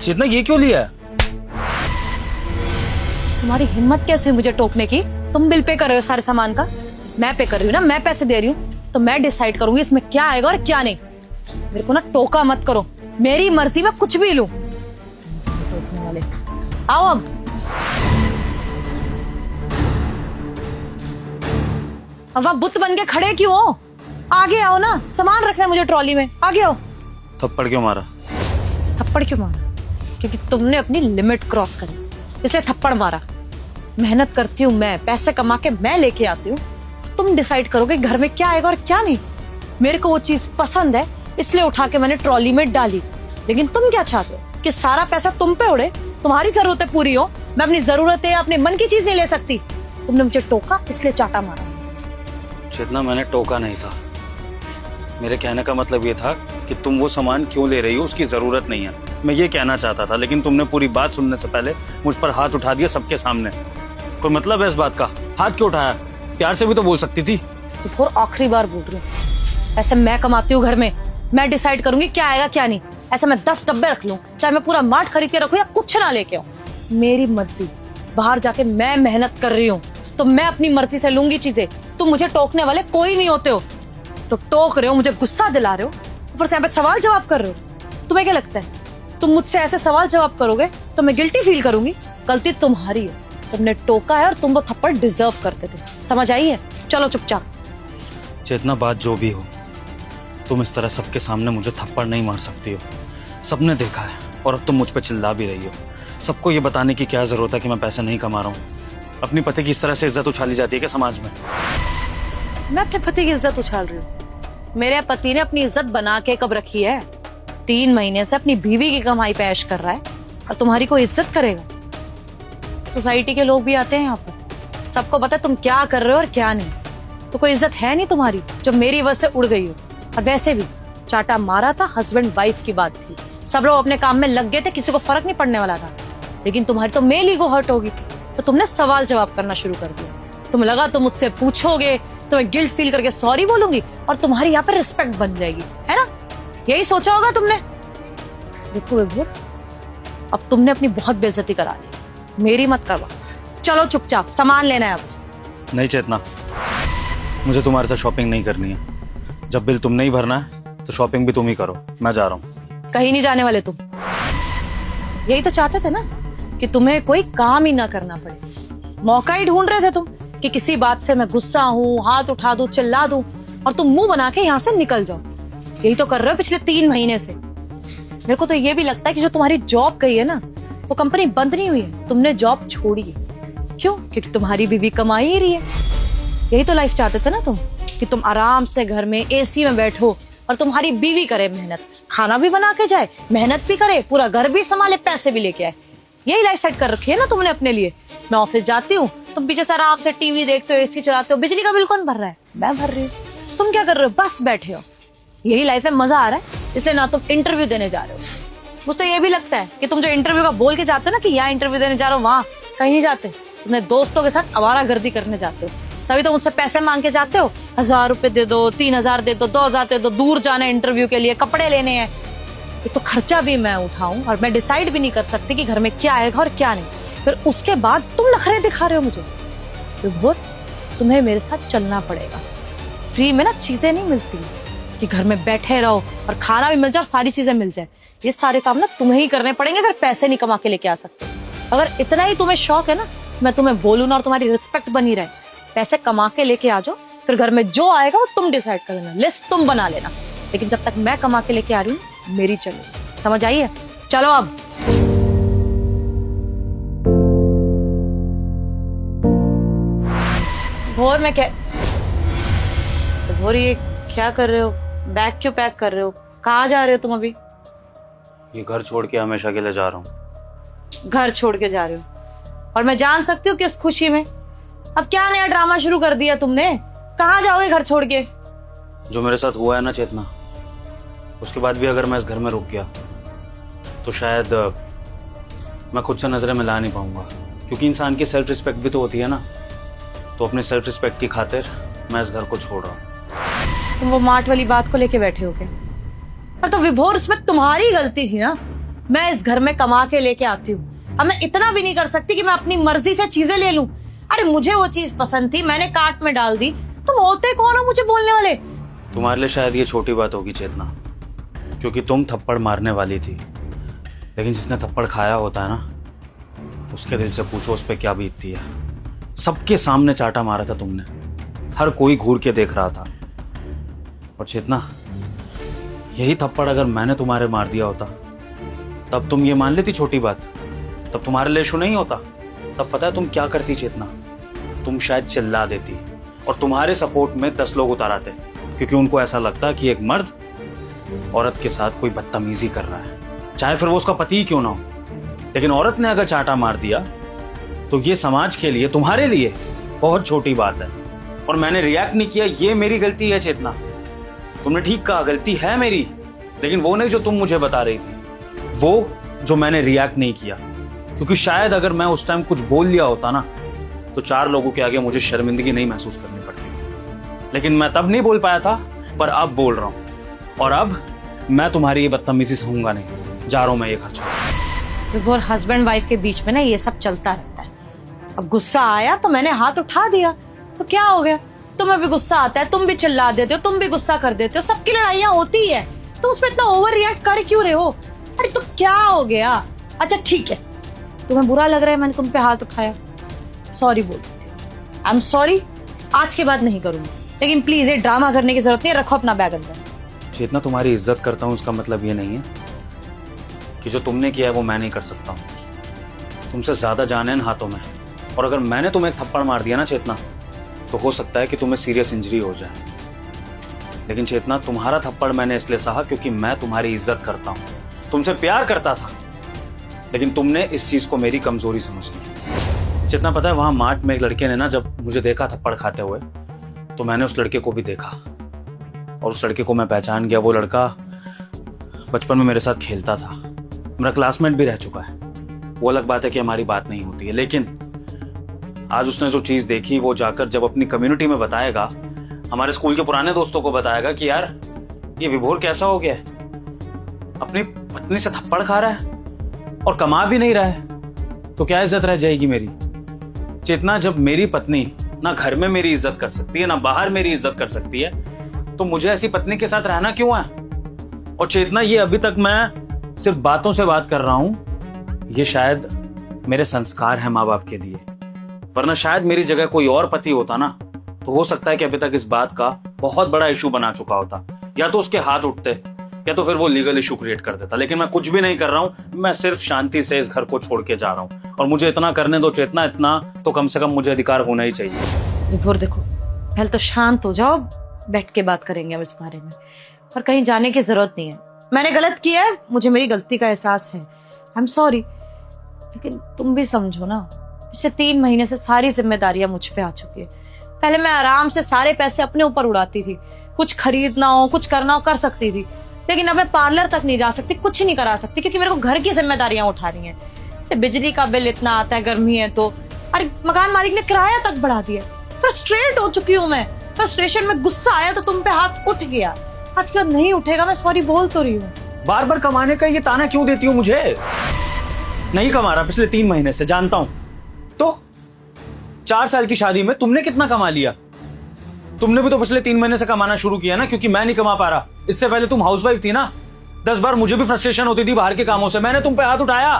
चेतना ये क्यों लिया है? तुम्हारी हिम्मत कैसे हुई मुझे टोकने की? तुम बिल पे कर रहे हो सारे सामान का, मैं पे कर रही हूँ ना, मैं पैसे दे रही हूँ, तो मैं डिसाइड करूंगी इसमें क्या आएगा और क्या नहीं। मेरे को ना टोका मत करो, मेरी मर्जी में कुछ भी लूं। टोकने वाले आओ अब। अब आप बुत बन के खड़े क्यों हो? आगे आओ ना, सामान रखना है मुझे ट्रॉली में, आगे आओ। थप्पड़ क्यों मारा? थप्पड़ क्यों मारा? क्योंकि तुमने अपनी लिमिट क्रॉस करी, इसलिए थप्पड़ मारा। मेहनत करती हूँ मैं, पैसे कमा के मैं लेके आती हूँ, तुम डिसाइड करोगे घर में क्या आएगा और क्या नहीं। मेरे को वो चीज पसंद है इसलिए उठा के मैंने ट्रॉली में डाली, लेकिन तुम क्या चाहते हो कि सारा पैसा तुम पे उड़े, तुम्हारी जरूरतें पूरी हो, मैं अपनी जरूरतें अपने मन की चीज नहीं ले सकती। तुमने मुझे टोका इसलिए चाटा मारा। चेतना मैंने टोका नहीं था, मेरे कहने का मतलब ये था कि तुम वो सामान क्यों ले रही हो, उसकी जरूरत नहीं है, मैं ये कहना चाहता था। लेकिन तुमने पूरी बात सुनने से पहले मुझ पर हाथ उठा दिया सबके सामने। कोई मतलब है इस बात का? हाथ क्यों उठाया? प्यार से भी तो बोल सकती थी। और आखिरी बार बोल रही हूँ, ऐसे मैं कमाती हूँ घर में, मैं डिसाइड करूंगी क्या आएगा क्या नहीं। ऐसे मैं 10 डब्बे रख लूं, चाहे मैं पूरा मार्ट खरीद के रखूं या कुछ ना लेके आऊं, मेरी मर्जी। बाहर जाके मैं मेहनत कर रही हूँ तो मैं अपनी मर्जी से लूंगी चीजें। तुम मुझे टोकने वाले कोई नहीं होते हो, तो टोक रहे हो, मुझे गुस्सा दिला रहे हो, ऊपर से यहाँ पे सवाल जवाब कर रहे हो। तुम्हें क्या लगता है तुम मुझसे ऐसे सवाल जवाब करोगे तो मैं गिल्टी फील करूंगी? गलती तुम्हारी है, तुमने टोका है और तुम वो थप्पड़ डिजर्व करते थे। समझ आई है? चलो चुपचाप। चेतना बात जो भी हो, तुम इस तरह सबके सामने मुझे थप्पड़ नहीं मार सकती हो। सबने देखा है और अब तुम मुझ पर चिल्ला भी रही हो। सबको ये बताने की क्या जरूरत है कि मैं पैसे नहीं कमा रहा हूँ? अपनी पति की इस तरह से इज्जत उछाली जाती है क्या समाज में? मैं अपने पति की इज्जत उछाल रही हूँ? मेरे पति ने अपनी इज्जत बना के कब रखी है? 3 महीने से अपनी बीवी की कमाई पे ऐश कर रहा है और तुम्हारी कोई इज्जत करेगा? सोसाइटी के लोग भी आते हैं यहाँ पर, सबको पता है तुम क्या कर रहे हो और क्या नहीं, तो कोई इज्जत है नहीं तुम्हारी जो मेरी वजह से उड़ गई हो। और वैसे भी चाटा मारा था, हस्बैंड वाइफ की बात थी, सब लोग अपने काम में लग गए थे, किसी को फर्क नहीं पड़ने वाला था। लेकिन तुम्हारी तो मेल ईगो हर्ट होगी, तो तुमने सवाल जवाब करना शुरू कर दिया। तुम्हें लगा तुम मुझसे पूछोगे तो मैं गिल्ट फील करके सॉरी बोलूंगी और तुम्हारी यहाँ पे रिस्पेक्ट बन जाएगी, है ना? यही सोचा होगा तुमने। देखो विभू, अब तुमने अपनी बहुत बेइज्जती करा ली, मेरी मत करवा। चलो चुपचाप, सामान लेना है अब। नहीं चेतना, मुझे तुम्हारे साथ शॉपिंग नहीं करनी है। जब बिल तुमने ही भरना है तो शॉपिंग भी तुम ही करो, मैं जा रहा हूँ। कहीं नहीं जाने वाले तुम। यही तो चाहते थे ना कि तुम्हें कोई काम ही ना करना पड़े। मौका ही ढूंढ रहे थे तुम कि किसी बात से मैं गुस्सा हूँ, हाथ उठा दूं, चिल्ला दूं और तुम मुंह बना के यहाँ से निकल जाओ। यही तो कर रहे हो पिछले 3 महीने से। मेरे को तो ये भी लगता है कि जो तुम्हारी जॉब गई है ना, वो कंपनी बंद नहीं हुई है, तुमने जॉब छोड़ी है। क्यों? क्योंकि तुम्हारी बीवी कमाई ही रही है। यही तो लाइफ चाहते थे ना तुम, कि तुम आराम से घर में एसी में बैठो और तुम्हारी बीवी करे मेहनत, खाना भी बना के जाए, मेहनत भी करे, पूरा घर भी संभाले, पैसे भी लेके आए। यही लाइफ सेट कर रखी है ना तुमने अपने लिए। मैं ऑफिस जाती हूँ, तुम पीछे से आराम से टीवी देखते हो, एसी चलाते हो, बिजली का बिल कौन भर रहा है? मैं भर रही हूँ। तुम क्या कर रहे हो? बस बैठे हो। यही लाइफ है, मजा आ रहा है, इसलिए ना तुम इंटरव्यू देने जा रहे हो। मुझे तो ये भी लगता है कि तुम जो इंटरव्यू का बोल के जाते हो ना कि यहाँ इंटरव्यू देने जा रहे हो, वहाँ कहीं नहीं जाते, अपने दोस्तों के साथ आवारागर्दी करने जाते हो। तभी तो मुझसे पैसे मांग के जाते हो, 1000 रुपए दे दो, 3000 दे दो, 2000 दे दो, दूर जाना है इंटरव्यू के लिए, कपड़े लेने हैं। ये तो खर्चा भी मैं उठाऊं और मैं डिसाइड भी नहीं कर सकती कि घर में क्या आएगा और क्या नहीं। फिर उसके बाद तुम नखरे दिखा रहे हो मुझे। विभोर, तुम्हें मेरे साथ चलना पड़ेगा। फ्री में ना चीजें नहीं मिलती कि घर में बैठे रहो और खाना भी मिल जाए और सारी चीजें मिल जाए। ये सारे काम ना तुम्हें ही करने पड़ेंगे अगर पैसे नहीं कमा के लेके आ सकते। अगर इतना ही तुम्हें शौक है ना, मैं तुम्हें बोलूं ना और तुम्हारी रिस्पेक्ट बनी रहे, पैसे कमा के लेके आ जाओ, फिर घर में जो आएगा वो तुम डिसाइड कर लेना, लिस्ट तुम बना लेना। लेकिन जब तक मैं कमा के लेके आ रही हूँ, मेरी चलो। समझ आई है? चलो अब। भोर में क्या भोर, ये क्या कर रहे हो? बैग क्यों पैक कर रहे हो? कहाँ जा रहे हो तुम अभी? ये घर छोड़ के हमेशा के लिए जा रहा हूँ। घर छोड़ के जा रहे हो? और मैं जान सकती हूँ किस खुशी में? अब क्या नया ड्रामा शुरू कर दिया तुमने? कहाँ जाओगे घर छोड़ के? जो मेरे साथ हुआ है ना चेतना, उसके बाद भी अगर मैं इस घर में रुक गया तो शायद मैं खुद से नजरें मिला नहीं पाऊंगा। क्योंकि इंसान की सेल्फ रिस्पेक्ट भी तो होती है ना। तो अपने सेल्फ रिस्पेक्ट की खातिर मैं इस घर को छोड़ रहा हूँ। तुम वो मार्ट वाली बात को लेके बैठे हो क्या? पर तो विभोर, उसमें तुम्हारी गलती थी ना। मैं इस घर में कमा के लेके आती हूँ। अब मैं इतना भी नहीं कर सकती कि मैं अपनी मर्जी से चीजें ले लूं। अरे मुझे वो चीज पसंद थी, मैंने कार्ट में डाल दी, तुम होते कौन हो मुझे बोलने वाले? तुम्हारे लिए शायद ये छोटी बात होगी चेतना, क्योंकि तुम थप्पड़ मारने वाली थी, लेकिन जिसने थप्पड़ खाया होता है ना, उसके दिल से पूछो उस पर क्या बीतती है। सबके सामने चाटा मारा था तुमने, हर कोई घूर के देख रहा था। और चेतना, यही थप्पड़ अगर मैंने तुम्हारे मार दिया होता तब तुम ये मान लेती छोटी बात, तब तुम्हारे लिए इशू नहीं होता। तब पता है तुम क्या करती चेतना? तुम शायद चिल्ला देती और तुम्हारे सपोर्ट में 10 लोग उतार आते, क्योंकि उनको ऐसा लगता कि एक मर्द औरत के साथ कोई बदतमीजी कर रहा है, चाहे फिर वो उसका पति ही क्यों ना हो। लेकिन औरत ने अगर चाटा मार दिया तो ये समाज के लिए, तुम्हारे लिए बहुत छोटी बात है। और मैंने रिएक्ट नहीं किया, ये मेरी गलती है चेतना। तुमने ठीक कहा, गलती है मेरी, लेकिन वो नहीं जो तुम मुझे बता रही थी, वो जो मैंने रिएक्ट नहीं किया। क्योंकि शायद अगर मैं उस टाइम कुछ बोल लिया होता ना, तो 4 लोगों के आगे मुझे शर्मिंदगी नहीं महसूस करनी पड़ती। लेकिन मैं तब नहीं बोल पाया था, पर अब बोल रहा हूं। और अब मैं तुम्हारी ये बदतमीजी सहूंगा नहीं। जा रहा हूं मैं ये खर्चा। और हस्बैंड वाइफ के बीच में ना ये सब चलता रहता है। अब गुस्सा आया तो मैंने हाथ उठा दिया, तो क्या हो गया? तुम्हें भी गुस्सा आता है, तुम भी चिल्ला देते हो, तुम भी गुस्सा कर देते हो, सबकी लड़ाइयाँ होती है, तो उसमें इतना ओवर रिएक्ट कर क्यों रहे हो? अरे तो क्या हो गया? अच्छा ठीक है, तुम्हें बुरा लग रहा है मैंने तुम पे हाथ उठाया, सॉरी बोल देती हूँ। आई एम सॉरी, आज के बाद नहीं करूंगी। लेकिन प्लीज ये ड्रामा करने की जरूरत नहीं है, रखो अपना बैग अंदर। जितना तुम्हारी इज्जत करता हूं उसका मतलब ये नहीं है कि जो तुमने किया है वो मैं नहीं कर सकता हूं। तुमसे ज्यादा जान है इन हाथों में, और अगर मैंने तुम्हें एक थप्पड़ मार दिया ना चेतना, तो हो सकता है कि तुम्हें सीरियस इंजरी हो जाए। लेकिन चेतना, तुम्हारा थप्पड़ मैंने इसलिए सहा क्योंकि मैं तुम्हारी इज्जत करता हूं, तुमसे प्यार करता था। लेकिन तुमने इस चीज को मेरी कमजोरी समझ ली। चेतना, पता है वहां मार्ट में एक लड़के ने ना जब मुझे देखा थप्पड़ खाते हुए, तो मैंने उस लड़के को भी देखा और उस लड़के को मैं पहचान गया। वो लड़का बचपन में मेरे साथ खेलता था, मेरा क्लासमेट भी रह चुका है। वो अलग बात है कि हमारी बात नहीं होती है, लेकिन आज उसने जो चीज देखी वो जाकर जब अपनी कम्युनिटी में बताएगा, हमारे स्कूल के पुराने दोस्तों को बताएगा कि यार ये विभोर कैसा हो गया है, अपनी पत्नी से थप्पड़ खा रहा है और कमा भी नहीं रहा है, तो क्या इज्जत रह जाएगी मेरी? चेतना, जब मेरी पत्नी ना घर में मेरी इज्जत कर सकती है ना बाहर मेरी इज्जत कर सकती है, तो मुझे ऐसी पत्नी के साथ रहना क्यों है? और चेतना, ये अभी तक मैं सिर्फ बातों से बात कर रहा हूं, ये शायद मेरे संस्कार हैं माँ बाप के दिए, वरना शायद मेरी जगह कोई और पति होता ना, तो हो सकता है कि अभी तक इस बात का बहुत बड़ा इशू बना चुका होता, या तो उसके हाथ उठते या तो फिर वो लीगल इशू क्रिएट कर देता। लेकिन मैं कुछ भी नहीं कर रहा हूं, मैं सिर्फ शांति से इस घर को छोड़ के जा रहा हूं, और मुझे इतना करने दो चेतना, इतना तो कम से कम मुझे अधिकार होना ही चाहिए। विभोर देखो, पहले तो शांत हो जाओ, बैठ के बात करेंगे अब इस बारे में, और कहीं जाने की जरूरत नहीं है। मैंने गलत किया है, मुझे मेरी गलती का एहसास है, आई एम सॉरी। लेकिन तुम भी समझो ना, पिछले 3 महीने से सारी जिम्मेदारियां मुझ पे आ चुकी है। पहले मैं आराम से सारे पैसे अपने ऊपर उड़ाती थी, कुछ खरीदना हो कुछ करना हो कर सकती थी, लेकिन अब मैं पार्लर तक नहीं जा सकती, कुछ नहीं करा सकती, क्योंकि मेरे को घर की जिम्मेदारियां उठानी है। बिजली का बिल इतना आता है, गर्मी है तो, अरे मकान मालिक ने किराया तक बढ़ा दिया। फ्रस्ट्रेट हो चुकी हूँ मैं, फ्रस्ट्रेशन में गुस्सा आया तो तुम पे हाथ उठ गया, आज के बाद नहीं उठेगा। मैं सॉरी बोल तो रही हूँ। बार बार कमाने का ये ताना क्यों देती हो मुझे? नहीं कमा रहा पिछले 3 महीने से, जानता हूं। तो 4 साल की शादी में तुमने कितना कमा लिया? तुमने भी तो पिछले 3 महीने से कमाना शुरू किया ना, क्योंकि मैं नहीं कमा पा रहा। इससे पहले तुम हाउसवाइफ थी ना, 10 बार मुझे भी फ्रस्ट्रेशन होती थी बाहर के कामों से, मैंने तुम पे हाथ उठाया।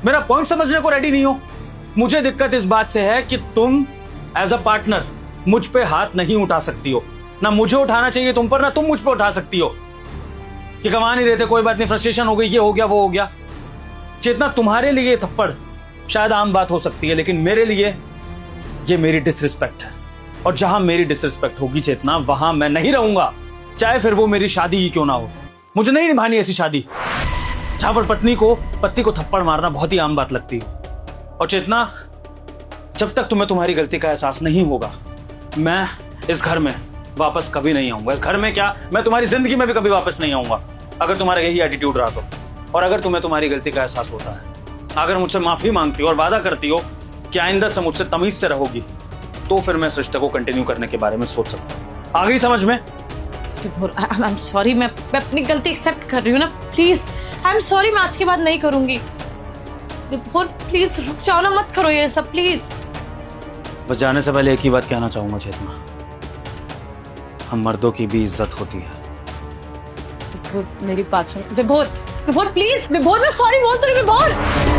मेरा पॉइंट समझने को रेडी नहीं हो। मुझे दिक्कत इस बात से है कि तुम एज अ पार्टनर मुझ पे हाथ नहीं उठा सकती हो, ना मुझे उठाना चाहिए तुम पर, ना तुम मुझ पे उठा सकती हो कि कमा नहीं देते, कोई बात नहीं, फ्रस्ट्रेशन हो गई, ये हो गया वो हो गया। चेतना, तुम्हारे लिए ये थप्पड़ शायद आम बात हो सकती है, लेकिन मेरे लिए ये मेरी डिसरिस्पेक्ट है, और जहां मेरी डिसरिस्पेक्ट होगी चेतना, वहां मैं नहीं रहूंगा, चाहे फिर वो मेरी शादी ही क्यों ना हो। मुझे नहीं निभानी ऐसी शादी जहां पर पत्नी को थप्पड़ मारना बहुत ही आम बात लगती है। और चेतना, जब तक तुम्हें तुम्हारी गलती का एहसास नहीं होगा, मैं इस घर में वापस कभी नहीं आऊंगा। इस घर में क्या, मैं तुम्हारी जिंदगी में भी कभी वापस नहीं आऊंगा, अगर तुम्हारा यही एटीट्यूड रहा तो। और अगर तुम्हें तुम्हारी गलती का एहसास होता है, अगर मुझसे माफी मांगती हो और वादा करती हो कि आइंदा से मुझसे तमीज से रहोगी, तो फिर मैं इस रिश्ते को कंटिन्यू करने के बारे में सोच सकता हूं। आ गई समझ में? विभोर, आई एम सॉरी, मैं अपनी गलती एक्सेप्ट कर रही हूँ ना, प्लीज आई एम सॉरी, मैं आज के बाद नहीं करूंगी। विभोर प्लीज रुक जाओ ना, मत करो ये सब प्लीज। बस जाने से पहले एक ही बात कहना चाहूंगा चेतना, हम मर्दों की भी इज्जत होती है। विभोर मेरी बात सुन, विभोर, विभोर प्लीज, विभोर मैं सॉरी बोल तो रही, विभोर।